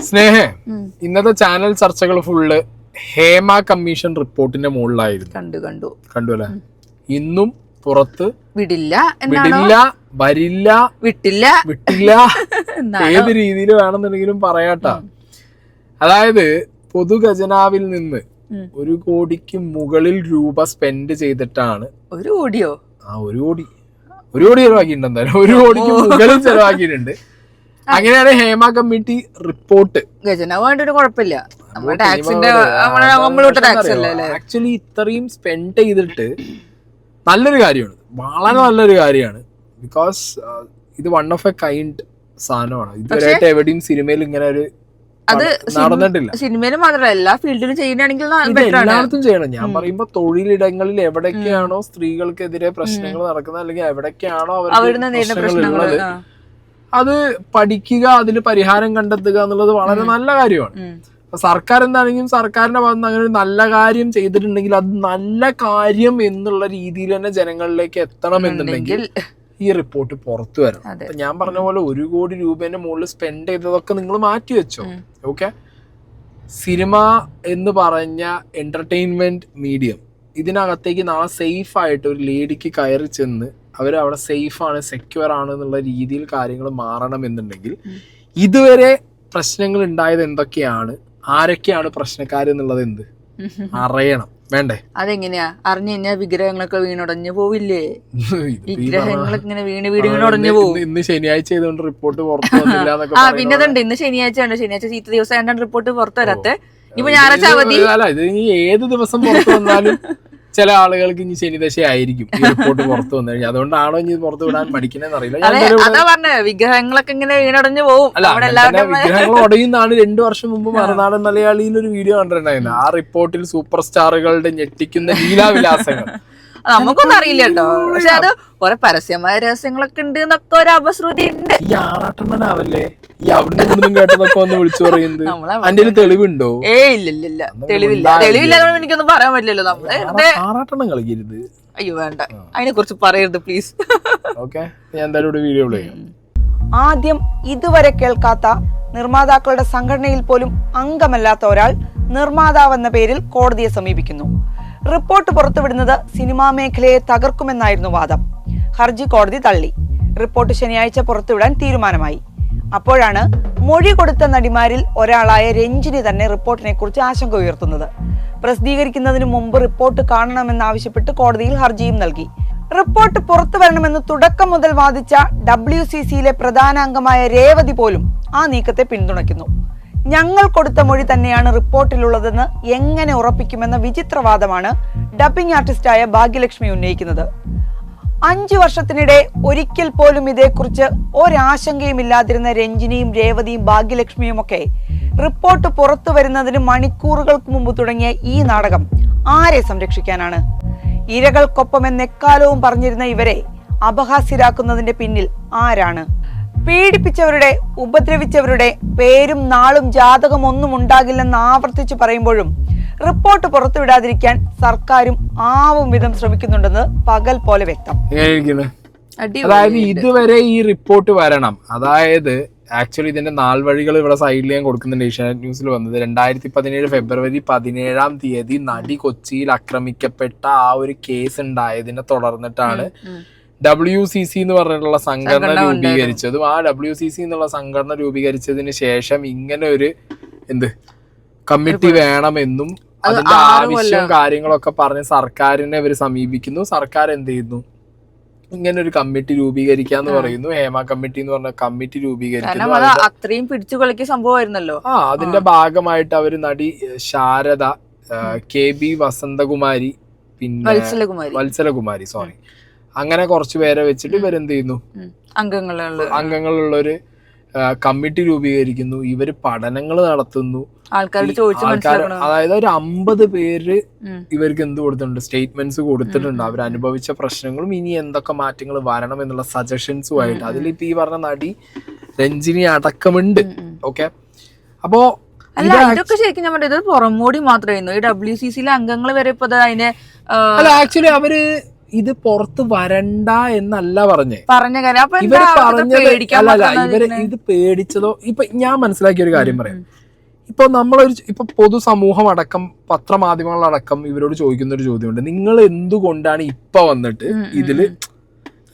സ്നേഹേ, ഇന്നത്തെ ചാനൽ ചർച്ചകൾ full Hema commission റിപ്പോർട്ടിന്റെ മുകളിലായിരുന്നു. കണ്ടു അല്ലെ? ഇന്നും പുറത്ത് വിടില്ല, വരില്ല, വിട്ടില്ല ഏത് രീതിയിൽ വേണമെന്നുണ്ടെങ്കിലും പറയാട്ടാ. അതായത് പൊതുഖജനാവിൽ നിന്ന് 1 കോടിക്ക് മുകളിൽ രൂപ സ്പെൻഡ് ചെയ്തിട്ടാണ് ഒരു കോടി ചെലവാക്കിയിട്ടുണ്ട്. എന്തായാലും 1 കോടിക്ക് മുകളിൽ ചെലവാക്കിയിട്ടുണ്ട്. അങ്ങനെയാണ് ഹേമ കമ്മിറ്റി റിപ്പോർട്ട്. കുഴപ്പമില്ല, ആക്ച്വലി ഇത്രയും സ്പെൻഡ് ചെയ്തിട്ട് നല്ലൊരു കാര്യമാണ്, വളരെ നല്ലൊരു കാര്യമാണ്. ബിക്കോസ് ഇത് വൺ ഓഫ് എ കൈൻഡ് സാധനമാണ്. ഇതുവരെയായിട്ട് എവിടെയും സിനിമയിൽ ഇങ്ങനെ ഒരു നടന്നിട്ടില്ല. സിനിമയിൽ മാത്രമല്ല, എല്ലാ ഫീൽഡിലും ചെയ്യണമെങ്കിൽ എല്ലായിടത്തും ചെയ്യണം. ഞാൻ പറയുമ്പോ തൊഴിലിടങ്ങളിൽ എവിടൊക്കെയാണോ സ്ത്രീകൾക്കെതിരെ പ്രശ്നങ്ങൾ നടക്കുന്നത്, അല്ലെങ്കിൽ എവിടൊക്കെയാണോ അവർക്ക് അത് പഠിക്കുക, അതിന് പരിഹാരം കണ്ടെത്തുക എന്നുള്ളത് വളരെ നല്ല കാര്യമാണ്. സർക്കാർ എന്താണെങ്കിലും സർക്കാരിന്റെ ഭാഗത്ത് അങ്ങനെ ഒരു നല്ല കാര്യം ചെയ്തിട്ടുണ്ടെങ്കിൽ അത് നല്ല കാര്യം എന്നുള്ള രീതിയിൽ തന്നെ ജനങ്ങളിലേക്ക് എത്തണം എന്നുണ്ടെങ്കിൽ ഈ റിപ്പോർട്ട് പുറത്തു വരണം. അപ്പൊ ഞാൻ പറഞ്ഞ പോലെ 1 കോടി രൂപേന്റെ മുകളിൽ സ്പെൻഡ് ചെയ്തതൊക്കെ നിങ്ങൾ മാറ്റി വെച്ചോ. ഓക്കെ, സിനിമ എന്ന് പറഞ്ഞ എന്റർടൈൻമെന്റ് മീഡിയം, ഇതിനകത്തേക്ക് നാളെ സേഫ് ആയിട്ട് ഒരു ലേഡിക്ക് കയറി ചെന്ന് അവരവിടെ സേഫാണ്, സെക്യൂർ ആണ് എന്നുള്ള രീതിയിൽ കാര്യങ്ങൾ മാറണം എന്നുണ്ടെങ്കിൽ ഇതുവരെ പ്രശ്നങ്ങൾ ഉണ്ടായത് എന്തൊക്കെയാണ്, ആരൊക്കെയാണ് പ്രശ്നക്കാരെന്നുള്ളത് അറിയണം, വേണ്ടേ? അതെങ്ങനെയാ അറിഞ്ഞു കഴിഞ്ഞാൽ വിഗ്രഹങ്ങളൊക്കെ വീണുടഞ്ഞു പോവില്ലേ? വിഗ്രഹങ്ങളൊക്കെ ഇങ്ങനെ വീണുടഞ്ഞു പോകും. ഇന്ന് ശനിയാഴ്ച ചെയ്തുകൊണ്ട് റിപ്പോർട്ട് പുറത്തു വന്നില്ല. പിന്നെ അതുണ്ട്, ഇന്ന് ശനിയാഴ്ച ഉണ്ട്. ശനിയാഴ്ച ചീത്ത ദിവസം റിപ്പോർട്ട് പുറത്തു വരാത്തെ. ഇപ്പൊ ഞായറാഴ്ച അവധി. അല്ല, ഇത് ഇനി ഏത് ദിവസം പുറത്തു വന്നാലും ചില ആളുകൾക്ക് ഇനി ശനിദശ ആയിരിക്കും ഈ റിപ്പോർട്ട് പുറത്തു വന്നു കഴിഞ്ഞാൽ. അതുകൊണ്ടാണോ ഇനി പുറത്തു വിടാൻ പഠിക്കണെന്ന് അറിയില്ല. അതാ പറഞ്ഞ വിഗ്രഹങ്ങളൊക്കെ ഇങ്ങനെ വീണടഞ്ഞു പോകും. വിഗ്രഹങ്ങൾ ഉടയുന്നാണ് 2 വർഷം മുമ്പ് മറുനാടൻ മലയാളിയിൽ ഒരു വീഡിയോ കണ്ടിട്ടുണ്ടായിരുന്നു. ആ റിപ്പോർട്ടിൽ സൂപ്പർ സ്റ്റാറുകളുടെ ഞെട്ടിക്കുന്ന ലീലാവിലാസങ്ങൾ നമുക്കൊന്നും അറിയില്ല കേട്ടോ. പക്ഷെ അത് കുറെ പരസ്യമായ രഹസ്യങ്ങളൊക്കെ ഉണ്ട് എന്നൊക്കെ ഒരു അപശ്രുതി ഉണ്ട്. ഈ ആറാട്ടണ്ണനാവല്ലേ ഈ അവിടുന്ന് കേട്ടതൊക്കെ ഒന്ന് വിളിച്ചു പറയുന്നത്. അതിന്റെ തെളിവുണ്ടോ? ഇല്ല, തെളിവില്ല. എനിക്കൊന്നും പറയാൻ പറ്റില്ലല്ലോ. നമ്മള് ആറാട്ടണ്ണം കളിക്കരുത്. അയ്യോ വേണ്ട, അതിനെ കുറിച്ച് പറയരുത് പ്ലീസ്. ഓക്കെ, ഞാൻ എന്തായാലും ഒരു വീഡിയോ ചെയ്യാം. ആദ്യം ഇതുവരെ കേൾക്കാത്ത, നിർമ്മാതാക്കളുടെ സംഘടനയിൽ പോലും അംഗമല്ലാത്ത ഒരാൾ നിർമ്മാതാവെന്ന പേരിൽ കോടതിയെ സമീപിക്കുന്നു. റിപ്പോർട്ട് പുറത്തുവിടുന്നത് സിനിമാ മേഖലയെ തകർക്കുമെന്നായിരുന്നു വാദം. ഹർജി കോടതി തള്ളി. റിപ്പോർട്ട് ശനിയാഴ്ച പുറത്തുവിടാൻ തീരുമാനമായി. അപ്പോഴാണ് മൊഴി കൊടുത്ത നടിമാരിൽ ഒരാളായ രഞ്ജിനി തന്നെ റിപ്പോർട്ടിനെ കുറിച്ച് ആശങ്ക ഉയർത്തുന്നത്. പ്രസിദ്ധീകരിക്കുന്നതിന് മുമ്പ് റിപ്പോർട്ട് കാണണമെന്നാവശ്യപ്പെട്ട് കോടതിയിൽ ഹർജിയും നൽകി. റിപ്പോർട്ട് പുറത്തു വരണമെന്ന് തുടക്കം മുതൽ വാദിച്ച WCCയിലെ പ്രധാന അംഗമായ രേവതി പോലും ആ നീക്കത്തെ പിന്തുണയ്ക്കുന്നു. ഞങ്ങൾ കൊടുത്ത മൊഴി തന്നെയാണ് റിപ്പോർട്ടിലുള്ളതെന്ന് എങ്ങനെ ഉറപ്പിക്കുമെന്ന വിചിത്രവാദമാണ് ഡബ്ബിംഗ് ആർട്ടിസ്റ്റായ ഭാഗ്യലക്ഷ്മി ഉന്നയിക്കുന്നത്. 5 വർഷത്തിനിടെ ഒരിക്കൽ പോലും ഇതേക്കുറിച്ച് ഒരാശങ്കയുമില്ലാതിരുന്ന രഞ്ജിനിയും രേവതിയും ഭാഗ്യലക്ഷ്മിയും ഒക്കെ റിപ്പോർട്ട് പുറത്തു വരുന്നതിന് മണിക്കൂറുകൾക്ക് മുമ്പ് തുടങ്ങിയ ഈ നാടകം ആരെ സംരക്ഷിക്കാനാണ്? ഇരകൾക്കൊപ്പമെന്ന് എക്കാലവും പറഞ്ഞിരുന്ന ഇവരെ അപഹാസ്യരാക്കുന്നതിന്റെ പിന്നിൽ ആരാണ്? പീഡിപ്പിച്ചവരുടെ, ഉപദ്രവിച്ചവരുടെ പേരും നാളും ജാതകം ഒന്നും ഉണ്ടാകില്ലെന്ന് ആവർത്തിച്ചു പറയുമ്പോഴും റിപ്പോർട്ട് പുറത്തുവിടാതിരിക്കാൻ സർക്കാരും ആവും വിധം ശ്രമിക്കുന്നുണ്ടെന്ന് പകൽ പോലെ വ്യക്തം. അതായത് ഇതുവരെ ഈ റിപ്പോർട്ട് വരണം. അതായത് ആക്ച്വലി ഇതിന്റെ നാൾവഴികൾ ഇവിടെ സൈഡിൽ ഞാൻ കൊടുക്കുന്നുണ്ട്. ഏഷ്യാനെറ്റ് ന്യൂസിൽ വന്നത് 2017 ഫെബ്രുവരി 17 നടി കൊച്ചിയിൽ ആക്രമിക്കപ്പെട്ട ആ ഒരു കേസ് ഉണ്ടായതിനെ തുടർന്നിട്ടാണ് WCC എന്ന് പറഞ്ഞിട്ടുള്ള സംഘടന രൂപീകരിച്ചതും. ആ WCC എന്നുള്ള സംഘടന രൂപീകരിച്ചതിന് ശേഷം ഇങ്ങനെ ഒരു കമ്മിറ്റി വേണമെന്നും അതിന്റെ ആവശ്യവും കാര്യങ്ങളൊക്കെ പറഞ്ഞ് സർക്കാരിനെ ഇവർ സമീപിക്കുന്നു. സർക്കാർ എന്ത് ചെയ്യുന്നു? ഇങ്ങനെ ഒരു കമ്മിറ്റി രൂപീകരിക്കാന്ന് പറയുന്നു. ഹേമ കമ്മിറ്റി എന്ന് പറഞ്ഞ കമ്മിറ്റി രൂപീകരിക്കുന്നു. അത്രയും പിടിച്ചു കളിക്കിയ സംഭവമായിരുന്നല്ലോ. അതിന്റെ ഭാഗമായിട്ട് അവര് നടി ശാരദ, KB വസന്തകുമാരി, പിന്നെ വത്സലകുമാരി അങ്ങനെ കുറച്ചു പേരെ വെച്ചിട്ട് ഇവരെന്ത് ചെയ്യുന്നു? അംഗങ്ങളുള്ള ഒരു കമ്മിറ്റി രൂപീകരിക്കുന്നു. ഇവര് പഠനങ്ങൾ നടത്തുന്നു. അതായത് ഒരു 50 പേര് ഇവർക്ക് എന്ത് കൊടുത്തിട്ടുണ്ട്? സ്റ്റേറ്റ്മെന്റ്സ് കൊടുത്തിട്ടുണ്ട്. അവർ അനുഭവിച്ച പ്രശ്നങ്ങളും ഇനി എന്തൊക്കെ മാറ്റങ്ങൾ വരണം എന്നുള്ള സജഷൻസും ആയിട്ട്. അതിലിപ്പോ ഈ പറഞ്ഞ നടി രഞ്ജിനി അടക്കമുണ്ട്. ഓക്കെ, അപ്പോ ഇതൊക്കെ ശരിക്കും ഞാൻ പറഞ്ഞത് പുറമോടി മാത്രമായിരുന്നു. ഈ WCCയിലെ അംഗങ്ങൾ വരെ ഇപ്പൊ അതിനെ ആക്ച്വലി അവര് ഇത് പുറത്ത് വരണ്ട എന്നല്ല പറഞ്ഞേ. പറഞ്ഞ കാര്യം ഇവര് പറഞ്ഞത് അല്ലല്ല, ഇവര് ഇത് പേടിച്ചതോ. ഇപ്പൊ ഞാൻ മനസ്സിലാക്കിയ ഒരു കാര്യം പറയാം. ഇപ്പൊ ഇപ്പൊ പൊതുസമൂഹം അടക്കം പത്രമാധ്യമങ്ങളടക്കം ഇവരോട് ചോദിക്കുന്ന ഒരു ചോദ്യമുണ്ട്, നിങ്ങൾ എന്തുകൊണ്ടാണ് ഇപ്പൊ വന്നിട്ട് ഇതില്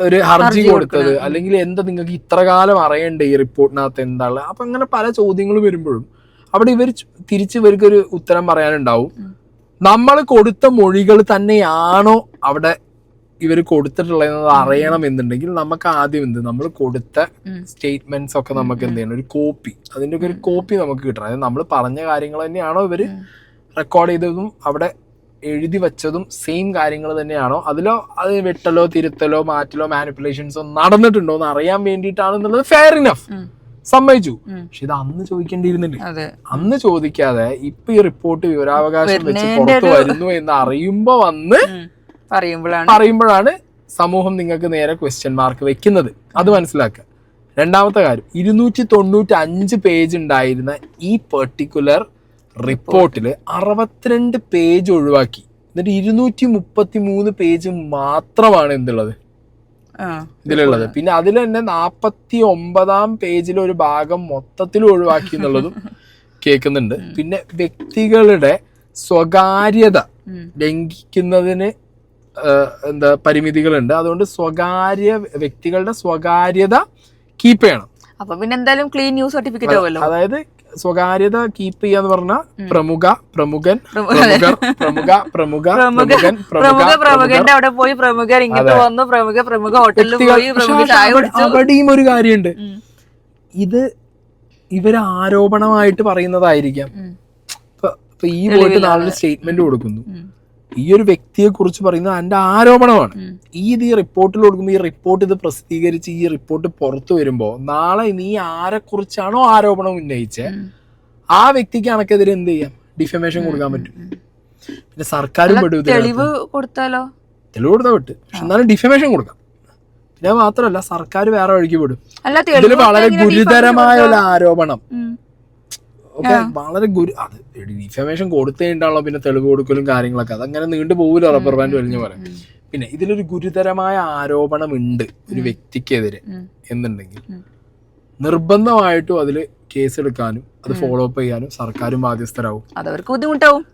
ഒരു ഹർജി കൊടുത്തത്, അല്ലെങ്കിൽ എന്താ നിങ്ങൾക്ക് ഇത്ര കാലം അറിയണ്ടേ ഈ റിപ്പോർട്ടിനകത്ത് എന്താണ്. അപ്പൊ അങ്ങനെ പല ചോദ്യങ്ങൾ വരുമ്പോഴും അവിടെ തിരിച്ച് ഇവർക്കൊരു ഉത്തരം പറയാനുണ്ടാവും. നമ്മൾ കൊടുത്ത മൊഴികൾ തന്നെയാണോ അവിടെ ഇവർ കൊടുത്തിട്ടുള്ളത് അറിയണം എന്നുണ്ടെങ്കിൽ നമുക്ക് ആദ്യം നമ്മൾ കൊടുത്ത സ്റ്റേറ്റ്മെന്റ്സ് ഒക്കെ നമുക്ക് എന്ത് ചെയ്യണം, ഒരു കോപ്പി, അതിന്റെ ഒക്കെ ഒരു കോപ്പി നമുക്ക് കിട്ടണം. അതായത് നമ്മൾ പറഞ്ഞ കാര്യങ്ങൾ തന്നെയാണോ ഇവര് റെക്കോർഡ് ചെയ്തതും അവിടെ എഴുതി വെച്ചതും സെയിം കാര്യങ്ങൾ തന്നെയാണോ, അതിലോ അത് വെട്ടലോ തിരുത്തലോ മാറ്റലോ മാനിപ്പുലേഷൻസോ നടന്നിട്ടുണ്ടോ എന്ന് അറിയാൻ വേണ്ടിയിട്ടാണ് എന്നുള്ളത് ഫെയർ ഇനഫ്, സമ്മതിച്ചു. പക്ഷെ ഇത് അന്ന് ചോദിക്കേണ്ടിയിരുന്നില്ല. അന്ന് ചോദിക്കാതെ ഇപ്പൊ ഈ റിപ്പോർട്ട് വിവരാവകാശം വെച്ച് പുറത്തു വരുന്നു എന്ന് അറിയുമ്പോ പറയുമ്പോഴാണ് സമൂഹം നിങ്ങൾക്ക് നേരെ ക്വസ്റ്റ്യൻ മാർക്ക് വെക്കുന്നത്. അത് മനസ്സിലാക്കുക. രണ്ടാമത്തെ കാര്യം, 295 പേജ് ഉണ്ടായിരുന്ന ഈ പെർട്ടിക്കുലർ റിപ്പോർട്ടില് 62 പേജ് ഒഴിവാക്കി. എന്നിട്ട് 233 പേജ് മാത്രമാണ് എന്തുള്ളത് ഇതിലുള്ളത്. പിന്നെ അതിൽ തന്നെ 49 പേജിൽ ഒരു ഭാഗം മൊത്തത്തിൽ ഒഴിവാക്കി എന്നുള്ളതും കേൾക്കുന്നുണ്ട്. പിന്നെ വ്യക്തികളുടെ സ്വകാര്യത ലംഘിക്കുന്നതിന് പരിമിതികളുണ്ട്. അതുകൊണ്ട് വ്യക്തികളുടെ സ്വകാര്യത കീപ്പ് ചെയ്യണം. അപ്പൊ പിന്നെ എന്തായാലും ക്ലീൻ ന്യൂസ് സർട്ടിഫിക്കറ്റ് ആവുമല്ലോ. അതായത് സ്വകാര്യത കീപ്പ് ചെയ്യാന്ന് പറഞ്ഞാൽ പ്രമുഖന്റെ അവിടെ പോയി പ്രമുഖർ ഇങ്ങോട്ട് വന്നു, പ്രമുഖ ഹോട്ടലിൽ പോയി ചായ കുടിച്ചു. അവിടെയും ഒരു കാര്യമുണ്ട്, ഇത് ഇവര് ആരോപണമായിട്ട് പറയുന്നതായിരിക്കാം. ഇപ്പൊ ഈ പോയിട്ട് നാളെ സ്റ്റേറ്റ്മെന്റ് കൊടുക്കുന്നു, ഈ ഒരു വ്യക്തിയെ കുറിച്ച് പറയുന്നത് അതിന്റെ ആരോപണമാണ്. ഈ റിപ്പോർട്ടിൽ കൊടുക്കുമ്പോൾ ഈ റിപ്പോർട്ട് ഇത് പ്രസിദ്ധീകരിച്ച് ഈ റിപ്പോർട്ട് പുറത്തു വരുമ്പോ നാളെ നീ ആരെ കുറിച്ചാണോ ആരോപണം ഉന്നയിച്ചേ ആ വ്യക്തിക്ക് കണക്കെതിരെ എന്ത് ചെയ്യാം, ഡിഫമേഷൻ കൊടുക്കാൻ പറ്റും. പിന്നെ സർക്കാരും തെളിവ് കൊടുത്താലോ, തെളിവ് കൊടുത്താൽ വിട്ട്, പക്ഷെ എന്നാലും ഡിഫമേഷൻ കൊടുക്കാം. പിന്നെ മാത്രമല്ല സർക്കാർ വേറെ വഴിക്ക് വിടും. ഇതിൽ വളരെ ഗുരുതരമായ ഒരു ആരോപണം ഒക്കെ വളരെ അത് ഡിഫമേഷൻ കൊടുത്തേണ്ടാണല്ലോ പിന്നെ തെളിവ് കൊടുക്കലും കാര്യങ്ങളൊക്കെ, അതങ്ങനെ നീണ്ടു പോകില്ല റബ്ബർ ബാൻഡ് വലിഞ്ഞ പോലെ. പിന്നെ ഇതിലൊരു ഗുരുതരമായ ആരോപണം ഉണ്ട് ഒരു വ്യക്തിക്കെതിരെ എന്നുണ്ടെങ്കിൽ നിർബന്ധമായിട്ടും അതില് കേസ് എടുക്കാനും അത് ഫോളോ അപ്പ് ചെയ്യാനും സർക്കാരും ബാധ്യസ്ഥരാകും. അതവർക്ക് ബുദ്ധിമുട്ടാവും.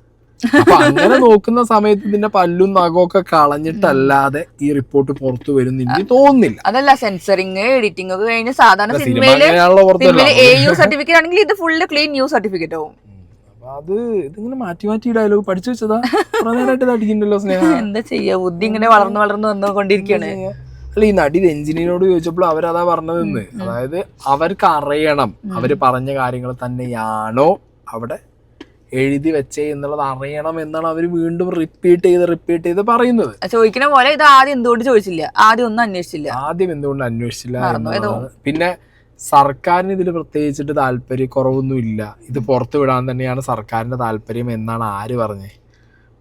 അപ്പൊ അങ്ങനെ നോക്കുന്ന സമയത്ത് ഇതിന്റെ പല്ലും നഖമൊക്കെ കളഞ്ഞിട്ടല്ലാതെ ഈ റിപ്പോർട്ട് പുറത്തു വരും എനിക്ക് തോന്നുന്നില്ല. അതല്ല, സെൻസറിങ് എഡിറ്റിംഗ് ഒക്കെ കഴിഞ്ഞ് സാധാരണ സിനിമയില് AU സർട്ടിഫിക്കറ്റ് ആണെങ്കിൽ ഇത് ഫുള്ള് ക്ലീൻ ന്യൂസ് സർട്ടിഫിക്കറ്റ് ആവും. അത് ഇതിങ്ങനെ മാറ്റി ഡയലോഗ് പഠിച്ചു വെച്ചതാ, നേരമായിട്ട് അടിക്കണ്ടല്ലോ സ്നേഹ. എന്താ ചെയ്യാ, ബുദ്ധി ഇങ്ങനെ വളർന്നു വന്നുകൊണ്ടിരിക്കുകയാണ്. അല്ല, ഈ നടി രഞ്ജിനിയോട് ചോദിച്ചപ്പോൾ അവരതാ പറഞ്ഞതെന്ന്, അതായത് അവർക്ക് അറിയണം അവര് പറഞ്ഞ കാര്യങ്ങൾ തന്നെയാണോ അവിടെ എഴുതി വെച്ചേ എന്നുള്ളത് അറിയണം എന്നാണ് അവര് വീണ്ടും റിപ്പീറ്റ് ചെയ്ത് പറയുന്നത്. ചോദിക്കുന്ന പോലെ ഇത് ആദ്യം എന്തുകൊണ്ട് ചോദിച്ചില്ല, ആദ്യം എന്തുകൊണ്ട് അന്വേഷിച്ചില്ല എന്നുള്ളതാണ്. പിന്നെ സർക്കാരിന് ഇതിൽ പ്രത്യേകിച്ചിട്ട് താല്പര്യക്കുറവൊന്നുമില്ല, ഇത് പുറത്തു വിടാൻ തന്നെയാണ് സർക്കാരിന്റെ താല്പര്യം എന്നാണ് ആര് പറഞ്ഞേ,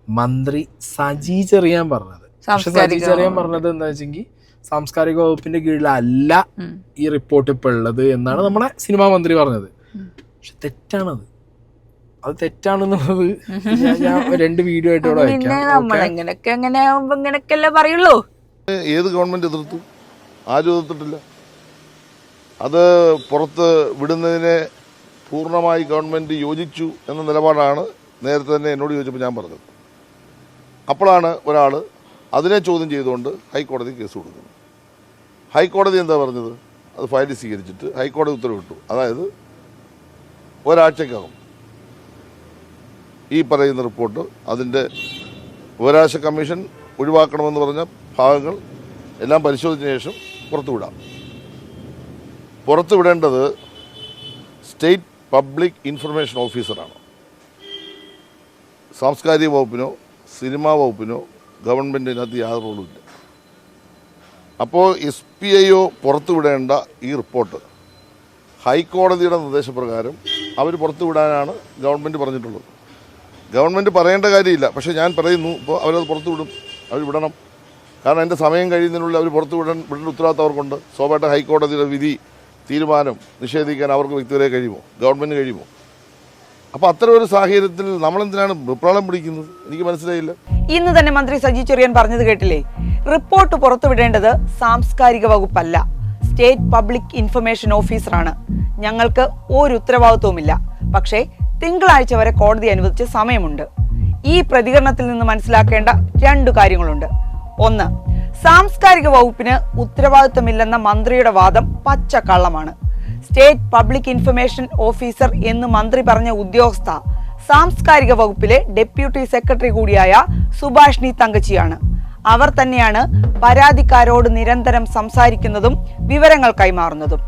മന്ത്രി സജി ചെറിയാൻ പറഞ്ഞത്. പക്ഷെ സജി ചെറിയാൻ പറഞ്ഞത് എന്താ വെച്ചെങ്കിൽ സാംസ്കാരിക വകുപ്പിന്റെ കീഴിലല്ല ഈ റിപ്പോർട്ട് ഇപ്പൊ ഉള്ളത് എന്നാണ് നമ്മുടെ സിനിമാ മന്ത്രി പറഞ്ഞത്. പക്ഷെ തെറ്റാണത്, അത് തെറ്റാണെന്നുള്ളത് ഞാൻ 2 വീഡിയോ ആയിട്ട് ഇവിടെ വയ്ക്കാം. പറയുള്ളൂ. ഏത് ഗവൺമെന്റ് എതിർത്തു? ആരും എതിർത്തിട്ടില്ല. അത് പുറത്ത് വിടുന്നതിനെ പൂർണ്ണമായി ഗവൺമെന്റ് യോജിച്ചു എന്ന നിലപാടാണ് നേരത്തെ തന്നെ എന്നോട് ചോദിച്ചപ്പോൾ ഞാൻ പറഞ്ഞത്. അപ്പോഴാണ് ഒരാൾ അതിനെ ചോദ്യം ചെയ്തുകൊണ്ട് ഹൈക്കോടതി കേസ് കൊടുക്കുന്നത്. ഹൈക്കോടതി എന്താ പറഞ്ഞത്? അത് ഫയൽ സ്വീകരിച്ചിട്ട് ഹൈക്കോടതി ഉത്തരവിട്ടു. അതായത് ഒരാഴ്ചക്കകം ഈ പറയുന്ന റിപ്പോർട്ട് അതിൻ്റെ വിവരാവകാശ കമ്മീഷൻ ഒഴിവാക്കണമെന്ന് പറഞ്ഞ ഭാഗങ്ങൾ എല്ലാം പരിശോധിച്ച ശേഷം പുറത്തുവിടാം. പുറത്തുവിടേണ്ടത് സ്റ്റേറ്റ് പബ്ലിക് ഇൻഫർമേഷൻ ഓഫീസറാണ്. സാംസ്കാരിക വകുപ്പിനോ സിനിമാ വകുപ്പിനോ ഗവൺമെൻറ്റിനകത്ത് യാതൊരു റോളുമില്ല. അപ്പോൾ SPIO പുറത്തുവിടേണ്ട ഈ റിപ്പോർട്ട് ഹൈക്കോടതിയുടെ നിർദ്ദേശപ്രകാരം അവർ പുറത്തുവിടാനാണ് ഗവൺമെൻറ് പറഞ്ഞിട്ടുള്ളത്. ഗവൺമെൻറ് പറയേണ്ട കാര്യമില്ല, പക്ഷേ ഞാൻ പറയുന്നു ഇപ്പോൾ അവരത് പുറത്തുവിടും, അവർ വിടണം. കാരണം അതിൻ്റെ സമയം കഴിയുന്നതിനുള്ളിൽ അവർ വിടേണ്ട ഉത്തരവാദിത്തം അവർക്കുണ്ട്. സ്വാഭാവികമായിട്ട് ഹൈക്കോടതിയുടെ വിധി തീരുമാനം നിഷേധിക്കാൻ അവർക്ക് വ്യക്തിപരമായി കഴിയുമോ? ഗവൺമെൻറ് കഴിയുമോ? അപ്പോൾ അത്തരം ഒരു സാഹചര്യത്തിൽ നമ്മളെന്തിനാണ് വെപ്രാളം പിടിക്കുന്നത്? എനിക്ക് മനസ്സിലായില്ല. ഇന്ന് തന്നെ മന്ത്രി സജി ചെറിയാൻ പറഞ്ഞത് കേട്ടില്ലേ? റിപ്പോർട്ട് പുറത്തുവിടേണ്ടത് സാംസ്കാരിക വകുപ്പല്ല, സ്റ്റേറ്റ് പബ്ലിക് ഇൻഫർമേഷൻ ഓഫീസറാണ്. ഞങ്ങൾക്ക് ഒരു ഉത്തരവാദിത്വവുമില്ല. പക്ഷേ തിങ്കളാഴ്ച വരെ കോടതി അനുവദിച്ച സമയമുണ്ട്. ഈ പ്രതികരണത്തിൽ നിന്ന് മനസ്സിലാക്കേണ്ട 2 കാര്യങ്ങളുണ്ട്. ഒന്ന്, സാംസ്കാരിക വകുപ്പിന് ഉത്തരവാദിത്വമില്ലെന്ന മന്ത്രിയുടെ വാദം പച്ചക്കള്ളമാണ്. സ്റ്റേറ്റ് പബ്ലിക് ഇൻഫർമേഷൻ ഓഫീസർ എന്ന് മന്ത്രി പറഞ്ഞ ഉദ്യോഗസ്ഥ സാംസ്കാരിക വകുപ്പിലെ ഡെപ്യൂട്ടി സെക്രട്ടറി കൂടിയായ സുഭാഷിണി തങ്കച്ചിയാണ്. അവർ തന്നെയാണ് പരാതിക്കാരോട് നിരന്തരം സംസാരിക്കുന്നതും വിവരങ്ങൾ കൈമാറുന്നതും.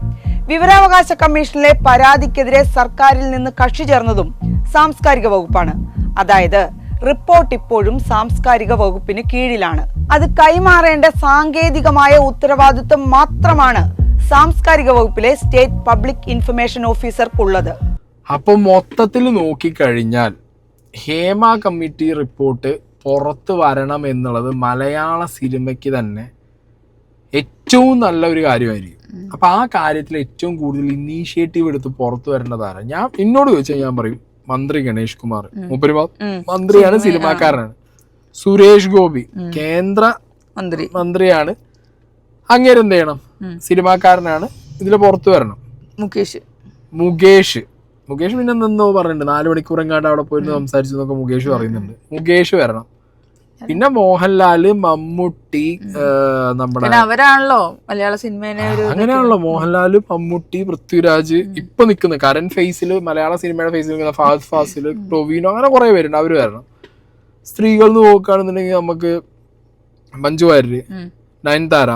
വിവരാവകാശ കമ്മീഷനിലെ പരാതിക്കെതിരെ സർക്കാരിൽ നിന്ന് കക്ഷി ചേർന്നതും സാംസ്കാരിക വകുപ്പാണ്. അതായത് റിപ്പോർട്ട് ഇപ്പോഴും സാംസ്കാരിക വകുപ്പിന് കീഴിലാണ്. അത് കൈമാറേണ്ട സാങ്കേതികമായ ഉത്തരവാദിത്വം മാത്രമാണ് സാംസ്കാരിക വകുപ്പിലെ സ്റ്റേറ്റ് പബ്ലിക് ഇൻഫർമേഷൻ ഓഫീസർക്കുള്ളത്. അപ്പൊ മൊത്തത്തിൽ നോക്കിക്കഴിഞ്ഞാൽ ഹേമ കമ്മിറ്റി റിപ്പോർട്ട് പുറത്ത് വരണം എന്നുള്ളത് മലയാള സിനിമയ്ക്ക് തന്നെ ഏറ്റവും നല്ല ഒരു കാര്യമായിരിക്കും. അപ്പൊ ആ കാര്യത്തിൽ ഏറ്റവും കൂടുതൽ ഇനീഷ്യേറ്റീവ് എടുത്ത് പുറത്തു വരേണ്ടതാണ്. എന്നോട് ചോദിച്ചാൽ ഞാൻ പറയും മന്ത്രി ഗണേഷ് കുമാർ. മൂപ്പര് മന്ത്രിയാണ്, സിനിമാക്കാരനാണ്. സുരേഷ് ഗോപി കേന്ദ്ര മന്ത്രിയാണ്, അങ്ങേരെന്ത് ചെയ്യണം, സിനിമാക്കാരനാണ്, ഇതില് പുറത്തു വരണം. മുകേഷ് പിന്നെ എന്തോ പറഞ്ഞിട്ടുണ്ട്, 4 മണിക്കൂർ എങ്ങാണ്ട് അവിടെ പോയിരുന്നു സംസാരിച്ചു എന്നൊക്കെ മുകേഷ് പറയുന്നുണ്ട്. മുകേഷ് വരണം. പിന്നെ മോഹൻലാല്, മമ്മൂട്ടി, നമ്മുടെ അവരാണല്ലോ മലയാള സിനിമേനെ അങ്ങനെയാണല്ലോ മോഹൻലാല്, മമ്മൂട്ടി, പൃഥ്വിരാജ്, ഇപ്പൊ നിൽക്കുന്ന കറന്റ് ഫേസിൽ മലയാള സിനിമയുടെ ഫേസിൽ നിൽക്കുന്ന ഫഹദ് ഫാസിൽ, ടൊവിനോ, അങ്ങനെ കുറെ പേരുണ്ട്, അവര് വരണം. സ്ത്രീകൾ നോക്കുകയാണെന്നുണ്ടെങ്കിൽ നമുക്ക് മഞ്ജു വാര്യര്, നയൻതാര,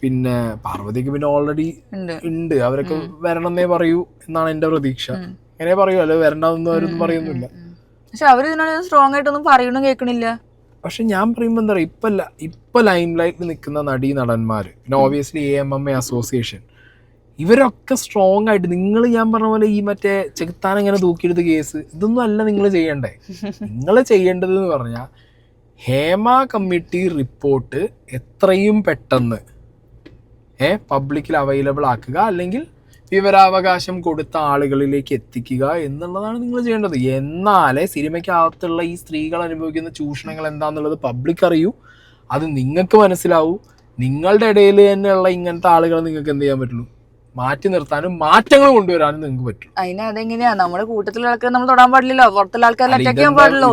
പിന്നെ പാർവതിക്ക് പിന്നെ ഓൾറെഡി ഉണ്ട്. അവരൊക്കെ വരണം എന്നേ പറയൂ എന്നാണ് എന്റെ പ്രതീക്ഷ. അങ്ങനെ പറയൂ, അല്ലെ വരണ്ടെന്ന് അവരൊന്നും പറയുന്നില്ല. പക്ഷെ അവര് ഇതിനോട് സ്ട്രോങ് ആയിട്ടൊന്നും പറയണ കേൾക്കണില്ല. പക്ഷെ ഞാൻ പറയുമ്പോ എന്താ പറയാ, ഇപ്പൊ ലൈം ലൈറ്റിൽ നിൽക്കുന്ന നടീ നടന്മാര്, പിന്നെ ഓബിയസ്ലി AMMA അസോസിയേഷൻ, ഇവരൊക്കെ സ്ട്രോങ് ആയിട്ട്, നിങ്ങൾ ഞാൻ പറഞ്ഞ പോലെ ഈ മറ്റേ ചെകുത്താൻ ഇങ്ങനെ തൂക്കിയെടുത്ത കേസ്, ഇതൊന്നും അല്ല നിങ്ങൾ ചെയ്യണ്ടേ. നിങ്ങൾ ചെയ്യേണ്ടത് എന്ന് പറഞ്ഞാൽ ഹേമ കമ്മിറ്റി റിപ്പോർട്ട് എത്രയും പെട്ടെന്ന് പബ്ലിക്കിൽ അവൈലബിൾ ആക്കുക, അല്ലെങ്കിൽ വിവരാവകാശം കൊടുത്ത ആളുകളിലേക്ക് എത്തിക്കുക എന്നുള്ളതാണ് നിങ്ങൾ ചെയ്യേണ്ടത്. എന്നാലേ സിനിമയ്ക്കകത്തുള്ള ഈ സ്ത്രീകൾ അനുഭവിക്കുന്ന ചൂഷണങ്ങൾ എന്താണെന്നുള്ളത് പബ്ലിക് അറിയൂ, അത് നിങ്ങൾക്ക് മനസ്സിലാവൂ. നിങ്ങളുടെ ഇടയിൽ തന്നെയുള്ള ഇങ്ങനത്തെ ആളുകളെ നിങ്ങൾക്ക് എന്ത് ചെയ്യാൻ പറ്റുള്ളൂ, മാറ്റി നിർത്താനും മാറ്റങ്ങൾ കൊണ്ടുവരാനും നിങ്ങൾക്ക് പറ്റും. അതിന് അതെങ്ങനെയാ, നമ്മുടെ കൂട്ടത്തിലുള്ള ആൾക്കാർ നമ്മൾ തൊടാൻ പാടില്ലല്ലോ, പുറത്തുള്ള ആൾക്കാരെ അറ്റാക്ക് ചെയ്യാൻ പാടില്ലോ.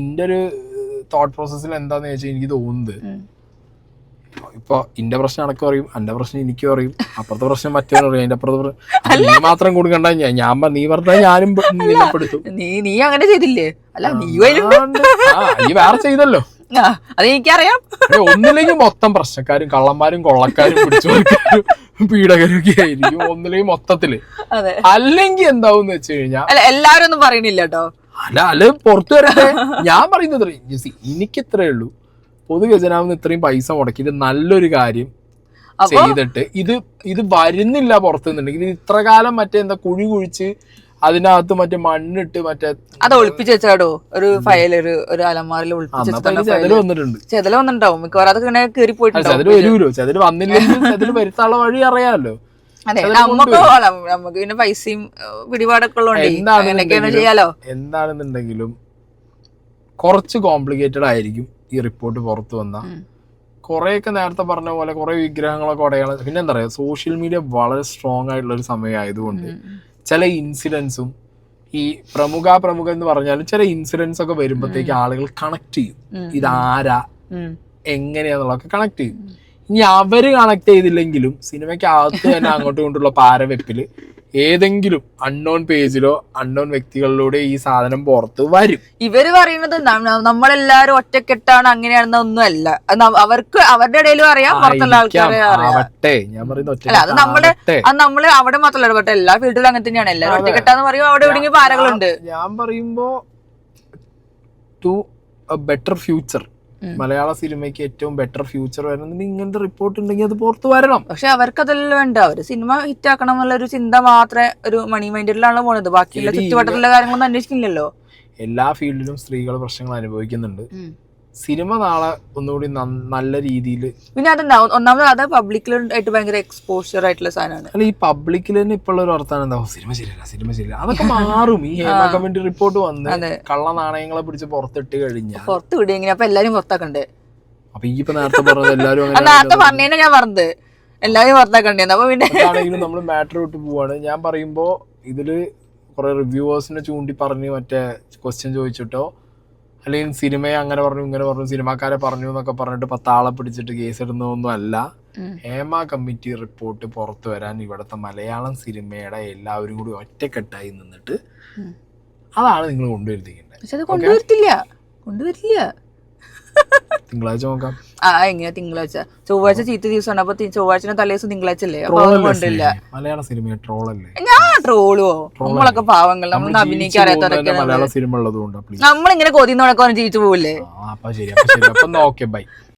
ഇന്റെ ഒരു തോട്ട് പ്രോസസ്സിൽ എന്താന്ന് വെച്ചാൽ എനിക്ക് തോന്നുന്നത്, ഇപ്പൊ ഇന്റെ പ്രശ്നം അനക്ക് പറയും, എന്റെ പ്രശ്നം എനിക്ക് പറയും, അപ്പുറത്തെ പ്രശ്നം മറ്റവരും പറയും, അതിന്റെ അപ്പുറത്തെ നീ മാത്രം കൊടുക്കണ്ട, നീ പറഞ്ഞാൽ ഞാനും നിന്നെപ്പെടുത്തും. നീ അങ്ങനെ ചെയ്തില്ലേ? അല്ല നീ വേറെ ചെയ്തല്ലോ, അതെനിക്കറിയാം. ഒന്നില്ലെങ്കിൽ മൊത്തം പ്രശ്നക്കാരും കള്ളന്മാരും കൊള്ളക്കാരും പിടിച്ചുകൊടുക്കാരും പീഡകരും ഒക്കെ ആയിരിക്കും, ഒന്നില്ലെങ്കിൽ മൊത്തത്തില്. അല്ലെങ്കിൽ എന്താവെന്ന് വെച്ച് കഴിഞ്ഞാൽ എല്ലാരും ഒന്നും പറയണില്ല കേട്ടോ, അല്ല പുറത്തു വരട്ടെ. ഞാൻ പറയുന്നത് എനിക്ക് ഇത്രേ ഉള്ളൂ, പൊതുഖജനാവിന് ഇത്രയും പൈസ മുടക്കിയിട്ട് നല്ലൊരു കാര്യം ചെയ്തിട്ട് ഇത് വരുന്നില്ല പുറത്തുനിന്നുണ്ടെങ്കിൽ, ഇത്ര കാലം മറ്റേ എന്താ കുഴി കുഴിച്ച് അതിനകത്ത് മറ്റേ മണ്ണിട്ട് മറ്റേ അത് ഒളിപ്പിച്ച് വെച്ചാടോ, ഒരു ഫയൽ ഒരു അലമാറിൽ വന്നിട്ടുണ്ട്, ചെതല് വന്നിട്ടുണ്ടാവും മിക്കവാറും, അത് ഇങ്ങനെ കയറി പോയിട്ടുണ്ടാവും. ചെതല് വരുമല്ലോ, ചെതല് വന്നില്ലെങ്കിൽ ചെതല് വരുത്താനുള്ള വഴി അറിയാമല്ലോ. അതെ, നമുക്ക് പിന്നെ പൈസയും പിടിപാടൊക്കെ ഉള്ളതുകൊണ്ട് ചെയ്യാലോ. എന്താണെന്നുണ്ടെങ്കിലും കുറച്ച് കോംപ്ലിക്കേറ്റഡ് ആയിരിക്കും ഈ റിപ്പോർട്ട് പുറത്തു വന്ന. കുറെയൊക്കെ നേരത്തെ പറഞ്ഞ പോലെ കുറെ വിഗ്രഹങ്ങളൊക്കെ ഉടയാണ്. പിന്നെ എന്താ പറയാ, സോഷ്യൽ മീഡിയ വളരെ സ്ട്രോങ് ആയിട്ടുള്ള ഒരു സമയമായതുകൊണ്ട് ചില ഇൻസിഡൻസും ഈ പ്രമുഖ എന്ന് പറഞ്ഞാലും ചില ഇൻസിഡൻസ് ഒക്കെ വരുമ്പോഴത്തേക്ക് ആളുകൾ കണക്ട് ചെയ്യും, ഇതാരാ എങ്ങനെയാന്നുള്ളതൊക്കെ കണക്ട് ചെയ്യും. ഇനി അവര് കണക്ട് ചെയ്തില്ലെങ്കിലും സിനിമയ്ക്കകത്ത് തന്നെ അങ്ങോട്ടും കൊണ്ടുള്ള പാരവെപ്പില് ഏതെങ്കിലും അൺനോൺ പേജിലോ അൺനോൺ വ്യക്തികളിലൂടെ ഈ സാധനം പുറത്ത് വരും. ഇവര് പറയുന്നത് നമ്മളെല്ലാരും ഒറ്റക്കെട്ടാണ് അങ്ങനെയാണെന്നൊന്നും അല്ല, അവർക്ക് അവരുടെ ഇടയിലും അറിയാം, പുറത്തുള്ള ആൾക്കാരെ ആവട്ടെ. ഞാൻ പറയുന്നത് അത് നമ്മള് അവിടെ മാത്രമല്ല, പക്ഷെ എല്ലാ ഫീൽഡിലും അങ്ങനെ തന്നെയാണ്. എല്ലാരും ഒറ്റക്കെട്ടാന്ന് പറയുമ്പോ അവിടെ എവിടെയെങ്കിലും പാരകളുണ്ട്. ഞാൻ പറയുമ്പോ ടു എ ബെറ്റർ ഫ്യൂച്ചർ, മലയാള സിനിമയ്ക്ക് ഏറ്റവും ബെറ്റർ ഫ്യൂച്ചർ വരണമെങ്കിൽ ഇങ്ങനത്തെ റിപ്പോർട്ട് ഉണ്ടെങ്കിൽ അത് പുറത്ത് വരണം. പക്ഷെ അവർക്ക് അതെല്ലാം വേണ്ട, അവര് സിനിമ ഹിറ്റ് ആക്കണം എന്നുള്ള ഒരു ചിന്ത മാത്രമേ ഒരു മണി മൈൻഡിലാണ് പോണത്, ബാക്കിയുള്ള ചുറ്റുവട്ടത്തിലുള്ള കാര്യങ്ങളൊന്നും അന്വേഷിക്കില്ലല്ലോ. എല്ലാ ഫീൽഡിലും സ്ത്രീകൾ പ്രശ്നങ്ങൾ അനുഭവിക്കുന്നുണ്ട്. സിനിമ നാളെ ഒന്നുകൂടി നല്ല രീതിയിൽ. പിന്നെ അതുണ്ടാവും. ഒന്നാമത് അത് പബ്ലിക്കിലായിട്ട് ഭയങ്കര എക്സ്പോഷർ ആയിട്ടുള്ള സാധനമാണ്. അല്ല, ഈ പബ്ലിക്കിൽ തന്നെ ഇപ്പോൾ ഒരു വർത്താനം എന്താവും, സിനിമ ശരിയല്ല, അതൊക്കെ മാറും. ഈ ഹേമ കമ്മിറ്റി റിപ്പോർട്ട് വന്ന് കള്ള നാണയങ്ങളെ പിടിച്ച് പുറത്തിട്ട് കഴിഞ്ഞാൽ പുറത്ത് വിടുകയെങ്കിൽ അപ്പൊ എല്ലാരും പുറത്താക്കണ്ടേ? അപ്പൊ ഈ ഇപ്പൊ നേരത്തെ പറഞ്ഞത് എല്ലാരും നേരത്തെ പറഞ്ഞേനെ ഞാൻ പറഞ്ഞത് എല്ലാരും പുറത്താക്കണ്ടേന്ന്. അപ്പൊ പിന്നെ ആണെങ്കിലും നമ്മൾ മാറ്റർ വിട്ട് പോവാണ്. ഞാൻ പറയുമ്പോ ഇതില് കുറെ റിവ്യൂവേഴ്സിനെ ചൂണ്ടി പറഞ്ഞ് മറ്റേ ക്വസ്റ്റ്യൻ ചോദിച്ചിട്ടോ അല്ലെങ്കിൽ സിനിമയെ അങ്ങനെ പറഞ്ഞു ഇങ്ങനെ പറഞ്ഞു സിനിമാക്കാരെ പറഞ്ഞു എന്നൊക്കെ പറഞ്ഞിട്ട് 10 ആളെ പിടിച്ചിട്ട് കേസിടുന്നതൊന്നും അല്ല. ഹേമ കമ്മിറ്റി റിപ്പോർട്ട് പുറത്തു വരാൻ ഇവിടുത്തെ മലയാളം സിനിമയുടെ എല്ലാവരും കൂടി ഒറ്റക്കെട്ടായി നിന്നിട്ട് അതാണ് നിങ്ങൾ കൊണ്ടുവരുത്തിക്കേണ്ടത്. പക്ഷെ അത് കൊണ്ടുവരില്ല. തിങ്കളാഴ്ച നോക്കാം. എങ്ങനെയാ തിങ്കളാഴ്ച? ചൊവ്വാഴ്ച ചീത്ത ദിവസമാണ്. അപ്പൊ ചൊവ്വാഴ്ച തലേദിവസം തിങ്കളാഴ്ച അല്ലേ? അപ്പൊ കൊണ്ടില്ല. മലയാള സിനിമ ട്രോളല്ലേ? ഞാൻ ട്രോളുവോ? നമ്മളൊക്കെ പാവങ്ങൾ, നമ്മൾ അഭിനയിക്കാൻ അറിയാത്തവരൊക്കെ. മലയാള സിനിമ ഉള്ളതുകൊണ്ട് നമ്മളിങ്ങനെ കൊതിന്ന് നടക്കാൻ ജീവിച്ചു പോവില്ലേ? അപ്പൊ ശരി. ബൈ.